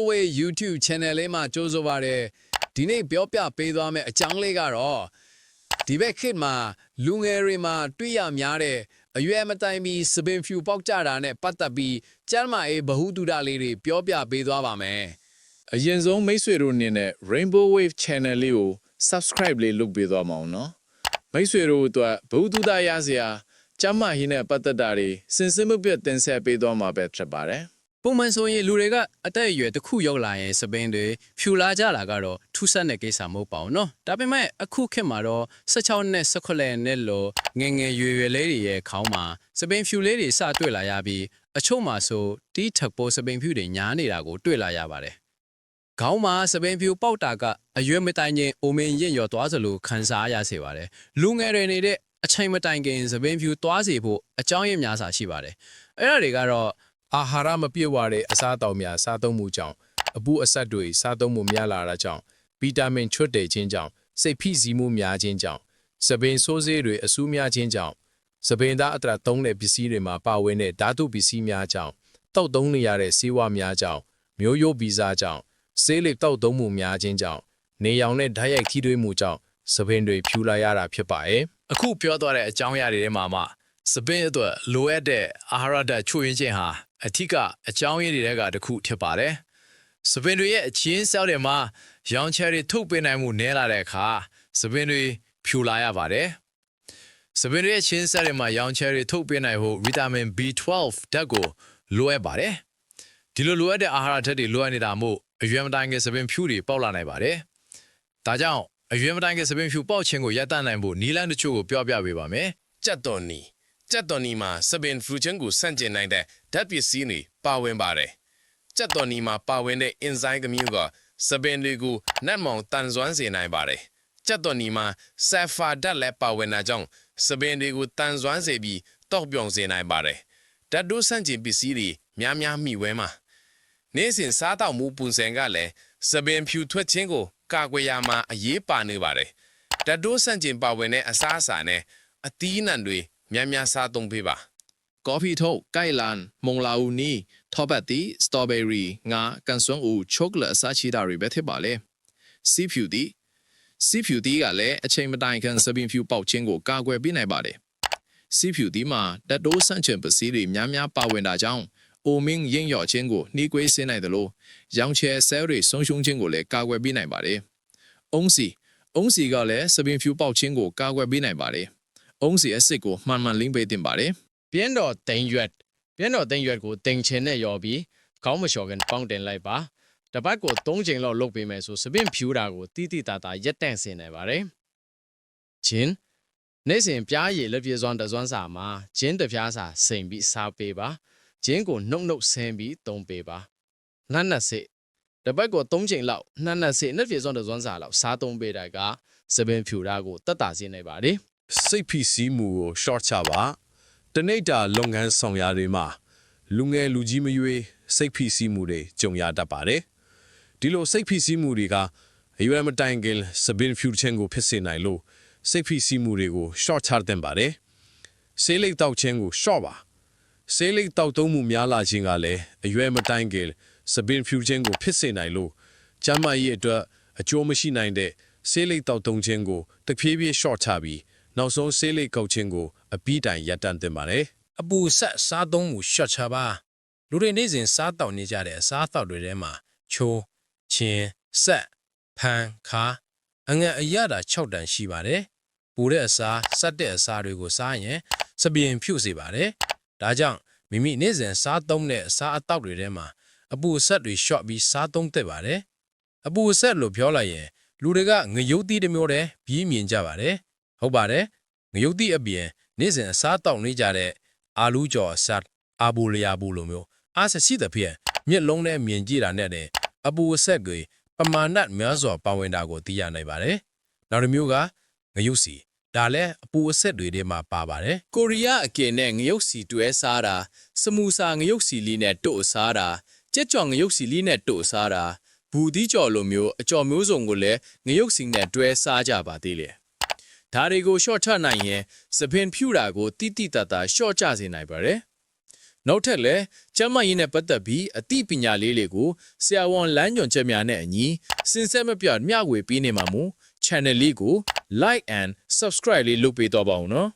Rainbow Way YouTube channel လေးမှာကြိုးစားပါတယ်ဒီနေ့ပြောပြပေးသွားမယ့်အကြောင်းလေးကတော့ဒီဘက်ခေတ်မှာလူငယ်တွေမှာတွေ့ရများတဲ့အရွယ်မတိုင်မီစပင်ဖြူပေါက်ကြတာနဲ့ပတ်သက်ပြီးကျမ်းမာရေးဗဟုသုတလေးတွေပြောပြပေးသွားပါမယ်အရင်ဆုံးမိတ်ဆွေတို့အနေနဲ့ Rainbow Wave Channel လေးကို Subscribe လေးလုပ်ပေးသွားမအောင်နော်မိတ်ဆွေတို့အတွက်ဗဟုသုတရစရာကျမ်းမာရေးနဲ့ပတ်သက်တာတွေစင်စစ်မပြတ်တင်ဆက်ပေးသွားမှာပဲဖြစ်ပါတယ်ပုံမှန်ဆိုရင်လူတွေကအသက်အရွယ်တစ်ခုရောက်လာရင်စပင်းတွေဖြူလာကြတာကတော့ထူးဆန်းတဲ့ကိစ္စမဟုတ်ပါဘူးเนาะဒါပေမဲ့အခုခေတ်မှာတော့16နဲ့18နဲ့လို့ငယ်ငယ်ရွယ်ရွယ်လေးတွေရဲ့ခေါင်းမှာစပင်းဖြူလေးတွေစတွေ့လာရပြီးအချို့မှာဆိုတီးထက်ပေါ်စပင်းဖြူတွေညားနေတာကိုတွေ့လာရပါတယ်ခေါင်းမှာစပင်းဖြူပေါက်တာကအရွယ်မတိုင်ခင်အိုမင်းရင့်ရော်သွားစလို့ခံစားရစေပါတယ်လူငယ်တွေနေတဲ့အချိန်မတိုင်ခင်စပင်းဖြူသွားစေဖို့အကြောင်းရင်းများစွာရှိပါတယ်အဲ့ဒါတွေကတော့အာဟာရမပြည့်ဝတဲ့အစားအသောက်များစားသုံးမှုကြောင့်အပူအဆက်တွေစားသုံးမှုများလာတာကြောင့်ဗီတာမင်ချွတ်တဲ့ခြင်းကြောင့်စိတ်ဖိစီးမှုများခြင်းကြောင့်စပင်ဆိုးဆေးတွေအဆူးများခြင်းကြောင့်စပင်သားအတရသုံးတဲ့ပစ္စည်းတွေမှာပါဝင်တဲ့ဓာတုပစ္စည်းများကြောင့်တောက်သုံးနေရတဲ့ဆေးဝါးများကြောင့်မျိုးရိုးဗီဇကြောင့်ဆေးလိပ်တောက်သုံးမှုများခြင်းကြောင့်နေရောင်နဲ့ဓာတ်ရိုက်ထိတွေ့မှုကြောင့်စပင်တွေဖြူလာရတာဖြစ်ပါတယ်အခုပြောသွားတဲ့အကြောင်းအရာတွေထဲမှာစပင်းအတွက်လိုအပ်တဲ့အာဟာရဓာတ်ချို့ယွင်းခြင်းဟာအထက်ကအကြောင်းရင်းတွေကတစ်ခုဖြစ်ပါတယ်စပင်တွေရဲ့အချင်းဆဲလ်တွေမှာရောင်ချယ်တွေထုတ်ပေးနိုင်မှုနည်းလာတဲ့အခါစပင်တွေဖြူလာရပါတယ်စပင်တွေရဲ့ချင်းဆဲလ်တွေမှာရောင်ချယ်တွေထုတ်ပေးနိုင်ဖို့ဗီတာမင် B12 ဓာတ်ကိုလိုအပ်ပါတယ်ဒီလိုအပ်တဲ့အာဟာရဓာတ်တွေလိုအပ်နေတာမို့အရွယ်မတိုင်ခင်စပင်ဖြူတွေပေါက်လာနိုင်ပါတယ်ဒါကြောင့်အရွယ်မတိုင်ခင်စပင်ဖြူပေါက်ခြင်းကိုရပ်တန့်နိုင်ဖို့နည်းလမ်းတချို့ကိုပြောပြပေးပါမယ်ကြက်တော်နီမှာစပင်ဖရူချင်းကိုဆန့်ကျင်နိုင်တဲ့ဓာတ်ပစ္စည်းတွေပါဝင်ပါတယ်ကြက်တော်နီမှာပါဝင်တဲ့အင်ဇိုင်းကမျိုးကစပင်တွေကိုနတ်မောင်တန်ဆွမ်းစေနိုင်ပါတယ်ကြက်တော်နီမှာဆာဖာဓာတ်လည်းပါဝင်တာကြောင့်စပင်တွေကိုတန်ဆွမ်းစေပြီးတောက်ပြောင်စေနိုင်ပါတယ်ဓာတ်တို့ဆန့်ကျင်ပစ္စည်းတွေများမိဝဲမှာနေ့စဉ်စားတောက်မှုပုံစံကလည်းစပင်ဖြူထွက်ခြင်းကိုကာကွယ်ရမှာအရေးပါနေပါတယ်ဓာတ်တို့ဆန့်ကျင်ပါဝင်တဲ့အစားအစာနဲ့အသီးနှံတွေများစားသုံးပေးပါကော်ဖီထုတ်ကိုက်လန်မုံလာဦးနီထောပတ်တီစတော်ဘယ်ရီငါကန်ဆွန်ဦးချိုကလက်အစားချီတာတွေပဲဖြစ်ပါလေစီဖြူတီကလည်းအချိန်မတိုင်ခင်စပင်ဖြူပေါက်ခြင်းကိုကာကွယ်ပေးနိုင်ပါတယ်စီဖြူတီမှာဓာတ်တိုးဆန့်ကျင်ပစ္စည်းတွေများပါဝင်တာကြောင့်အိုမင်းရင်းရော်ခြင်းကိုနှီးကွေးစေနိုင်တယ်လို့ရောင်ချယ်ဆဲလ်တွေဆုံးရှုံးခြင်းကိုလည်းကာကွယ်ပေးနိုင်ပါတယ်အုံးစီကလည်းစပင်ဖြူပေါက်ခြင်းကိုကာကွယ်ပေးနိုင်ပါတယ်အုံးစီအစစ်ကိုမှန်လင်းပေးတင်ပါတယ်ပြင်းတော်တိန်ရွက်ကိုတင်ချင်နဲ့ရော်ပြီးခေါင်းမလျှော်ခင်ပေါင်းတင်လိုက်ပါတပတ်ကို3ချိန်လောက်လုပ်ပေးမယ်ဆိုစပင်ဖြူတာကိုတီးတီတာတာရက်တန့်စင်နိုင်ပါတယ်ဂျင်းနေ့စဉ်ပြားရည်လက်ပြေစွမ်းတစွမ်းစာမှာဂျင်းတစ်ပြားစာစိန်ပြီးစားပေးပါဂျင်းကိုနှုတ်ဆင်းပြီးသုံးပေးပါနှက်စစ်တပတ်ကို3ချိန်လောက်နှက်စစ်နှစ်ပြေစွမ်းတစွမ်းစာလောက်စားသုံးပေးတာကစပင်ဖြူတာကိုတက်တာစေနိုင်ပါတယ်စိတ်ဖိစီးမှုကို short ချပါတနေ့တာလုပ်ငန်းဆောင်ရာတွေမှာလူငယ်လူကြီးမရွေးစိတ်ဖိစီးမှုတွေကြုံရတတ်ပါတယ်ဒီလိုစိတ်ဖိစီးမှုတွေကအရွယ်မတိုင်ခင်စပင်ဖြူခြင်းကိုဖြစ်စေနိုင်လို့စိတ်ဖိစီးမှုတွေကို short ချတင်ပါတယ်ဆေးလိပ်တောက်ခြင်းကို short ပါဆေးလိပ်တောက်သုံးမှုများလာခြင်းကလည်းအရွယ်မတိုင်ခင်စပင်ဖြူခြင်းကိုဖြစ်စေနိုင်လို့ကျန်းမာရေးအတွက်အကျိုးမရှိနိုင်တဲ့ဆေးလိပ်တောက်သုံးခြင်းကိုတဖြည်းဖြည်း short ချပြီးနောက်ဆုံးဆေးလိပ်ကောက်ခြင်းကိုအပြီးတိုင်ရပ်တန့်တင်ပါတယ်အပူဆက်စားသုံးမှုရှော့ချပါလူတွေနေ့စဉ်စားတောက်နေကြတဲ့အစားအသောက်တွေထဲမှာချိုးချင်းဆက်ဖန်ခါအငတ်အရတာ6တန်ရှိပါတယ်ပူတဲ့အစားဆက်တဲ့အစားတွေကိုစားရင်စပင်ဖြူစေပါတယ်ဒါကြောင့်မိမိနေ့စဉ်စားသုံးတဲ့အစားအသောက်တွေထဲမှာအပူဆက်တွေရှော့ပြီးစားသုံးသင့်ပါတယ်အပူဆက်လို့ပြောလိုက်ရင်လူတွေကငရုတ်သီးတစ်မျိုးတည်းပြီးမြင်ကြပါတယ်ဟုတ်ပါတယ်ငရုတ်သီးအပြင်နေ့စဉ်အစားတောက်နေကြတဲ့အာလူးကြော်ဆတ်အာဘူလျာဘူးလိုမျိုးအားစရှိတဲ့ဖြင့်မျက်လုံးနဲ့မြင်ကြည့်တာနဲ့အပူအဆက်တွေပမာဏများစွာပါဝင်တာကိုသိရနိုင်ပါတယ်နောက်တစ်မျိုးကငရုတ်စီဒါလည်းအပူအဆက်တွေထဲမှာပါပါတယ်ကိုရီးယားအကင်နဲ့ငရုတ်စီတွဲစားတာစမူစာငရုတ်စီလေးနဲ့တို့စားတာကြက်ကြော်ငရုတ်စီလေးနဲ့တို့စားတာဘူဒီကြော်လိုမျိုးအကြော်မျိုးစုံကိုလည်းငရုတ်စီနဲ့တွဲစားကြပါသေးတယ်ဒါတွေကို short ချနိုင်ရင်စပင်ဖြူတာကိုတိတိတတ်တာ short ချစေနိုင်ပါတယ် နောက်ထပ်လည်းကျမ်းမာရေးနဲ့ပတ်သက်ပြီးအသိပညာလေးတွေကိုဆရာဝန်လမ်းညွှန်ချက်များနဲ့အညီစင်ဆက်မပြတ်မျှဝေပေးနေမှာမို့ channel လေးကို like and subscribe လေးလုပ်ပေးတော့ပါဦးနော်